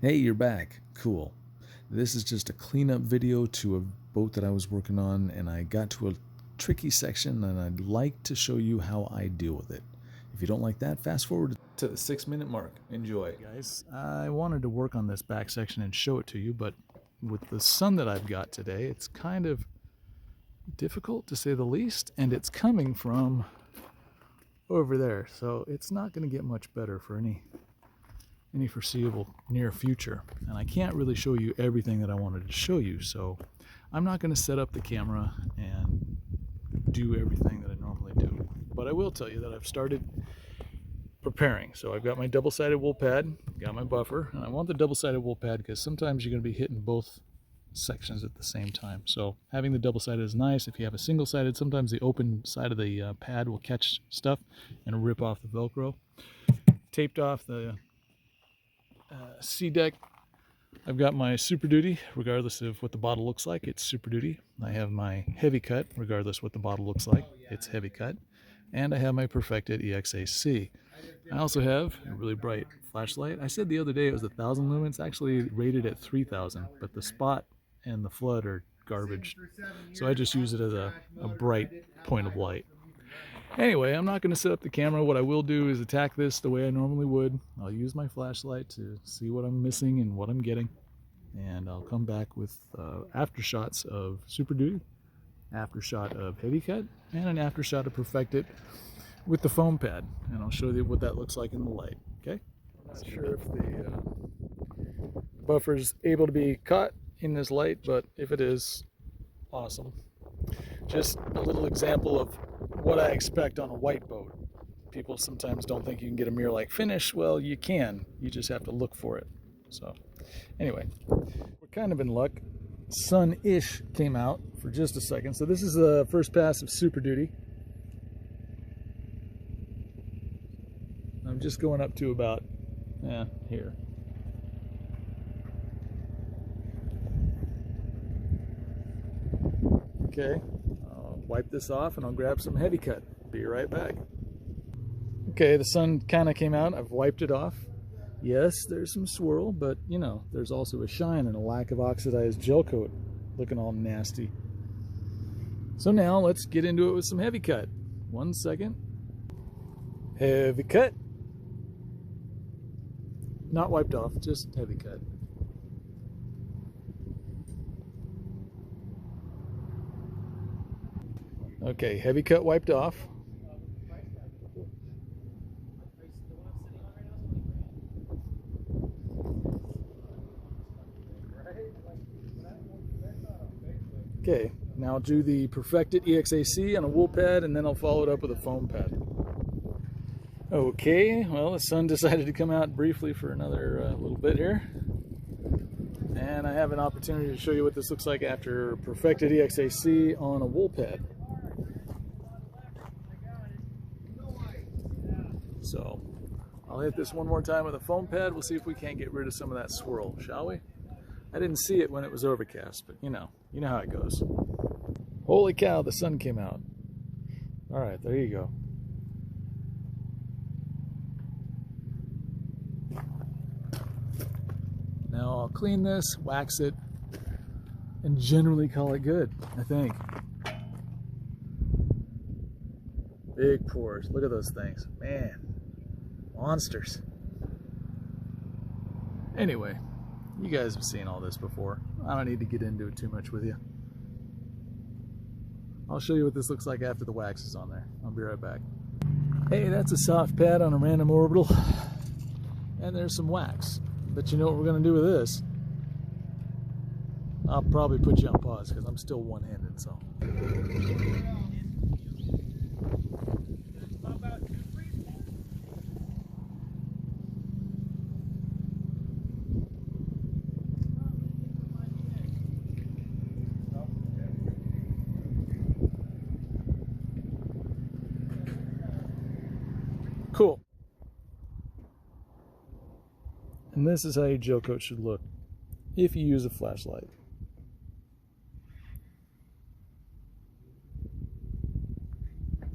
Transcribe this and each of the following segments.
Hey, you're back. Cool. This is just a cleanup video to a boat that I was working on, and I got to a tricky section, and I'd like to show you how I deal with it. If you don't like that, fast forward to the 6-minute mark. Enjoy. Guys, I wanted to work on this back section and show it to you, but with the sun that I've got today, it's kind of difficult to say the least, and it's coming from over there, so it's not going to get much better for any foreseeable near future. And I can't really show you everything that I wanted to show you, so I'm not going to set up the camera and do everything that I normally do. But I will tell you that I've started preparing. So I've got my double-sided wool pad, got my buffer, and I want the double-sided wool pad because sometimes you're going to be hitting both sections at the same time. So having the double-sided is nice. If you have a single-sided, sometimes the open side of the pad will catch stuff and rip off the Velcro. Taped off the sea deck. I've got my Super Duty, regardless of what the bottle looks like, it's Super Duty. I have my Heavy Cut, regardless what the bottle looks like, it's Heavy Cut. And I have my Perfected EXAC. I also have a really bright flashlight. I said the other day it was 1,000 lumens, actually rated at 3,000, but the spot and the flood are garbage. So I just use it as a bright point of light. Anyway, I'm not going to set up the camera. What I will do is attack this the way I normally would. I'll use my flashlight to see what I'm missing and what I'm getting. And I'll come back with after shots of Super Duty, after shot of Heavy Cut, and an after shot of Perfected with the foam pad. And I'll show you what that looks like in the light, okay? I'm not sure if the buffer's able to be caught in this light, but if it is, awesome. Just a little example of what I expect on a white boat. People sometimes don't think you can get a mirror-like finish. Well, you can. You just have to look for it. So, anyway, we're kind of in luck. Sun-ish came out for just a second. So this is the first pass of Super Duty. I'm just going up to about here. Okay. Wipe this off and I'll grab some Heavy Cut. Be right back. Okay, the sun kind of came out. I've wiped it off. Yes, there's some swirl, but you know, there's also a shine and a lack of oxidized gel coat looking all nasty. So now let's get into it with some Heavy Cut. 1 second. Heavy Cut. Not wiped off, just Heavy Cut. Okay, Heavy Cut wiped off. Okay, now I'll do the Perfected EXAC on a wool pad, and then I'll follow it up with a foam pad. Okay, well, the sun decided to come out briefly for another little bit here. And I have an opportunity to show you what this looks like after Perfected EXAC on a wool pad. So I'll hit this one more time with a foam pad. We'll see if we can't get rid of some of that swirl, shall we? I didn't see it when it was overcast, but you know how it goes. Holy cow, the sun came out. All right, there you go. Now I'll clean this, wax it, and generally call it good, I think. Big pores, look at those things, man. Monsters. Anyway, you guys have seen all this before. I don't need to get into it too much with you. I'll show you what this looks like after the wax is on there. I'll be right back. Hey, that's a soft pad on a random orbital. And there's some wax. But you know what we're going to do with this? I'll probably put you on pause because I'm still one-handed, so. Cool. And this is how your gel coat should look if you use a flashlight. I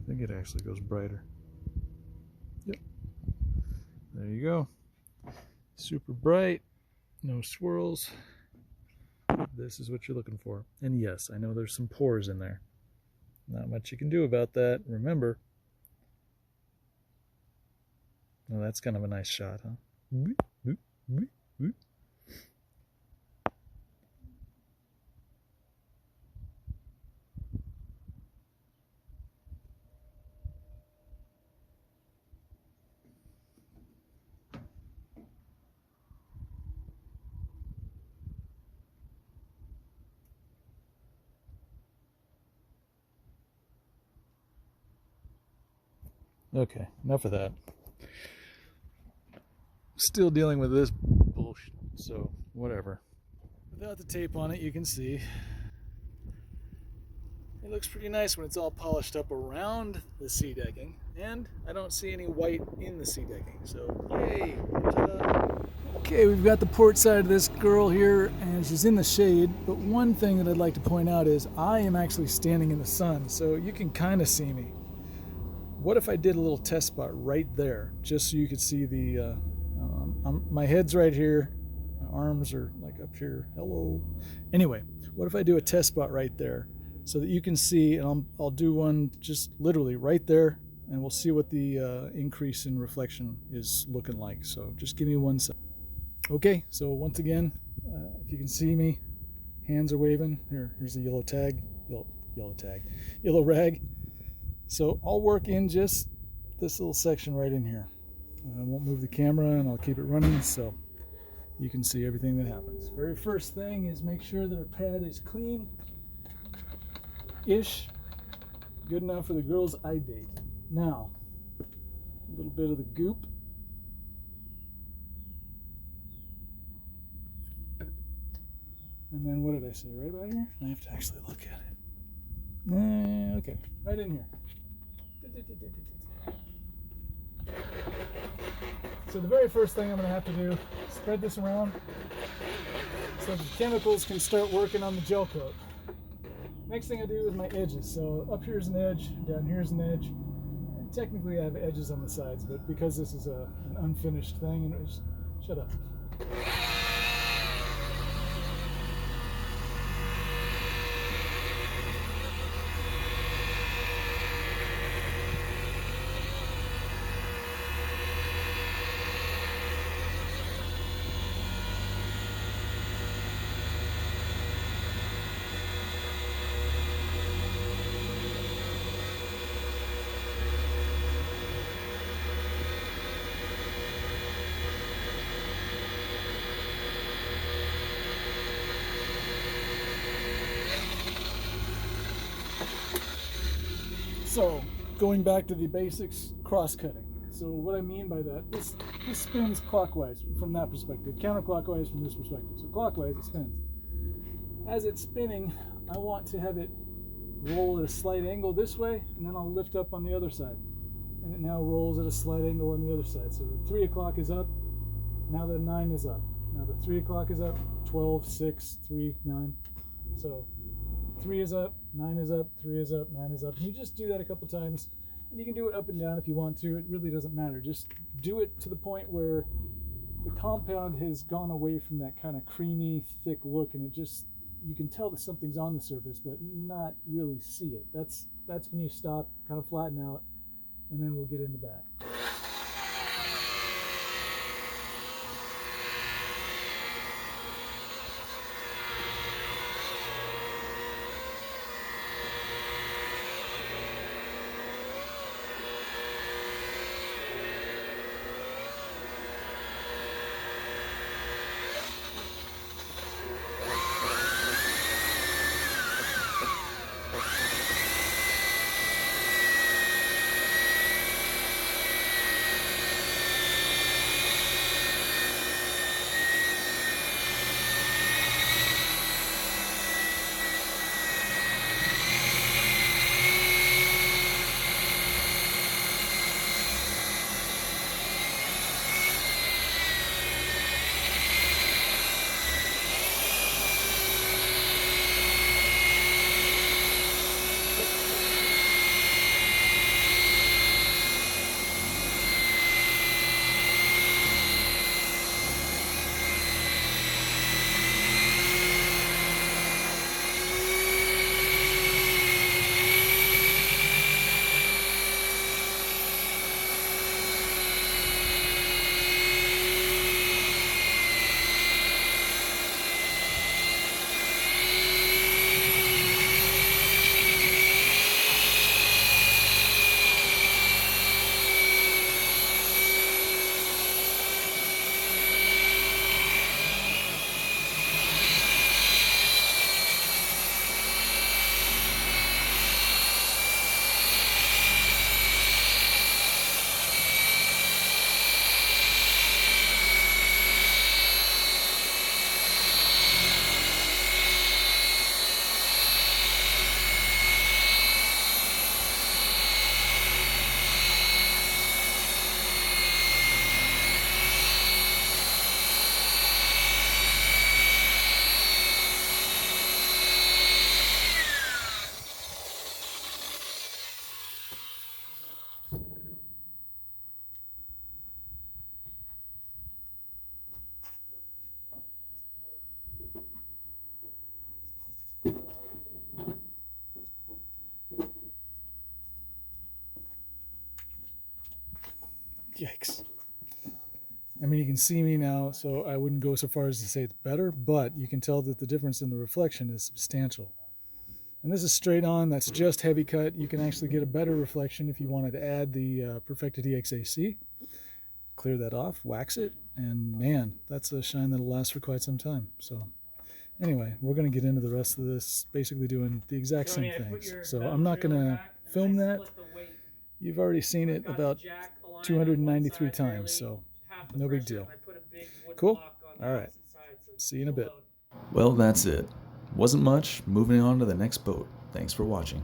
think it actually goes brighter. Yep. There you go. Super bright, no swirls. This is what you're looking for. And yes, I know there's some pores in there. Not much you can do about that. Remember. Well, that's kind of a nice shot, huh? Okay, enough of that. Still dealing with this bullshit, so whatever. Without the tape on it, you can see it looks pretty nice when it's all polished up around the sea decking, and I don't see any white in the sea decking, so yay! Ta-da. Okay, we've got the port side of this girl here, and she's in the shade, but one thing that I'd like to point out is I am actually standing in the sun, so you can kind of see me. What if I did a little test spot right there, just so you could see the, my head's right here, my arms are like up here, hello. Anyway, what if I do a test spot right there, so that you can see, and I'll do one just literally right there, and we'll see what the increase in reflection is looking like. So just give me 1 second. Okay, so once again, if you can see me, hands are waving. Here's the yellow tag, yellow rag. So I'll work in just this little section right in here. I won't move the camera and I'll keep it running so you can see everything that happens. Very first thing is make sure that our pad is clean-ish, good enough for the girl's eye date. Now, a little bit of the goop. And then what did I say, right about here? I have to actually look at it. Okay, right in here. So the very first thing I'm going to have to do is spread this around so the chemicals can start working on the gel coat. Next thing I do is my edges. So up here's an edge, down here's an edge. And technically I have edges on the sides, but because this is an unfinished thing, and shut up. So, going back to the basics, cross-cutting. So what I mean by that, this spins clockwise from that perspective, counterclockwise from this perspective. So clockwise it spins. As it's spinning, I want to have it roll at a slight angle this way, and then I'll lift up on the other side. And it now rolls at a slight angle on the other side. So the 3 o'clock is up, now the 9 is up. Now the 3 o'clock is up, 12, 6, 3, 9. So 3 is up, 9 is up, 3 is up, 9 is up. And you just do that a couple times, and you can do it up and down if you want to. It really doesn't matter. Just do it to the point where the compound has gone away from that kind of creamy, thick look, and it just, you can tell that something's on the surface, but not really see it. That's when you stop, kind of flatten out, and then we'll get into that. Yikes. I mean, you can see me now, so I wouldn't go so far as to say it's better, but you can tell that the difference in the reflection is substantial. And this is straight on, that's just heavy cut. You can actually get a better reflection if you wanted to add the Perfected EXAC. Clear that off, wax it, and man, that's a shine that'll last for quite some time. So anyway, we're going to get into the rest of this, basically doing the exact same things. So I'm not going to film that. You've already seen it about 293 times, so no big deal. Cool? All right. See you in a bit. Well, that's it. Wasn't much. Moving on to the next boat. Thanks for watching.